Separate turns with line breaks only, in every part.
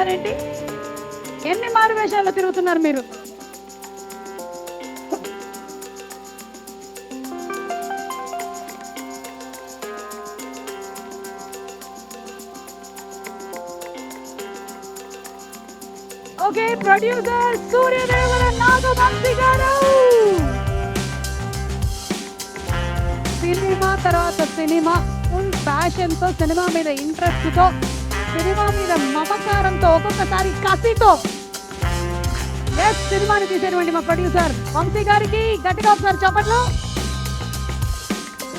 అదేంటి ఎన్ని మారు వేషాల్లో తిరుగుతున్నారు మీరు? ఓకే, ప్రొడ్యూసర్ సూర్యదేవర నాగవంశీ గారు. సినిమా తర్వాత సినిమా, ఫుల్ ప్యాషన్ తో, సినిమా మీద ఇంట్రెస్ట్ తో, సినిమా మీద మమకారంతో, ఒక్కొక్కసారి కసితో సినిమాని తీసేటువంటి మా ప్రొడ్యూసర్ వంశీ గారికి గట్టిగా ఒకసారి చప్పట్లు.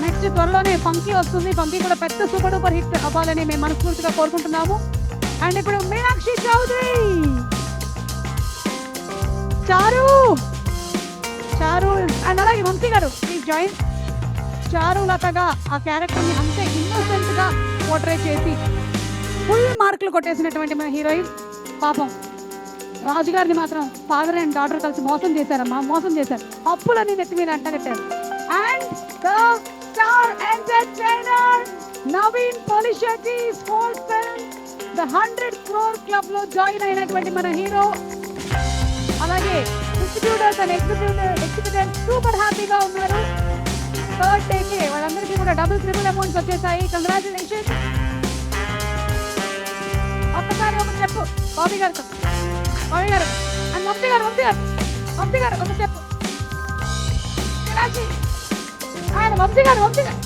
నెక్స్ట్ త్వరలోనే పంకీ వస్తుంది. పంకీ కూడా పెద్ద సూపర్ డూపర్ హిట్ అవ్వాలని మేము మనస్ఫూర్తిగా కోరుకుంటున్నాము. అండ్ ఇప్పుడు మీనాక్షి చౌదరి, చారు చారు అండ్ అలాగే వంశీ గారు ప్లీజ్ జాయిన్. చారు లతగా ఆ క్యారెక్టర్ని అంతే ఇన్నోసెంట్ గా పోర్ట్రే చేసి ఫుల్ మార్కులు కొట్టేసినటువంటి మన హీరోయిన్. పాపం రాజు గారిని మాత్రం ఫాదర్ అండ్ డాటర్ కలిసి మోసం చేశారమ్మా, మోసం చేశారు. అప్పులన్నీ నెత్తి మీద అంటగట్టారు. And the star entertainer Naveen Polishetty, small film the 100 crore club లో జాయిన్ అయినటువంటి మన హీరో. అలాగే డిస్ట్రిబ్యూటర్స్ అండ్ ఎగ్జిక్యూటివ్స్ సూపర్ హ్యాపీగా ఉన్నారు. థర్డ్ డేకి వాళ్ళందరికీ కూడా డబుల్ ట్రిపుల్ అమౌంట్స్ వచ్చేసాయి. కంగ్రాచులేషన్స్. ఒక్కసారి ఒక చెప్పు బాబీ గారు, బాబీ గారు అండ్ వంశీ గారు, వంశీ గారు, వంశీ గారు ఒక చెప్పు. ఆయన వంశీ గారు, వంశీ గారు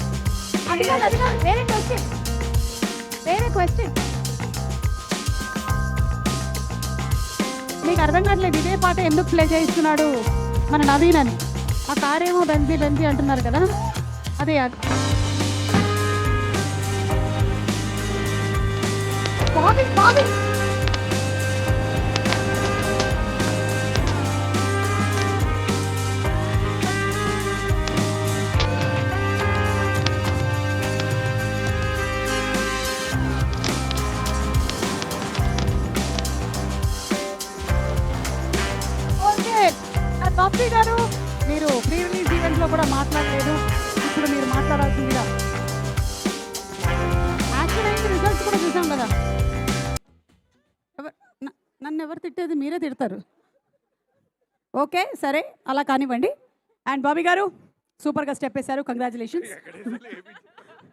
అది కాదు, అది కాదు, వేరే క్వశ్చన్, వేరే క్వశ్చన్. మీకు అర్థం కావట్లేదు ఇదే పాట ఎందుకు ప్లే చేయిస్తున్నాడు మన నవీన్ అని. ఆ కారేమో బెంజీ బెంజీ అంటున్నారు కదా, అదే అది. బాబీ బాబీ వంశీ గారు, మీరు ప్రీ రిలీజ్ ఈవెంట్ లో కూడా మాట్లాడలేదు, ఇప్పుడు మీరు మాట్లాడాల్సిందిగా. యాక్చువల్ అయితే రిజల్ట్స్ కూడా చూసాం కదా. నన్ను ఎవరు తిట్టేది, మీరే తిడతారు. ఓకే సరే, అలా కానివ్వండి. అండ్ బాబీ గారు సూపర్గా స్టెప్ వేశారు, కంగ్రాచులేషన్స్.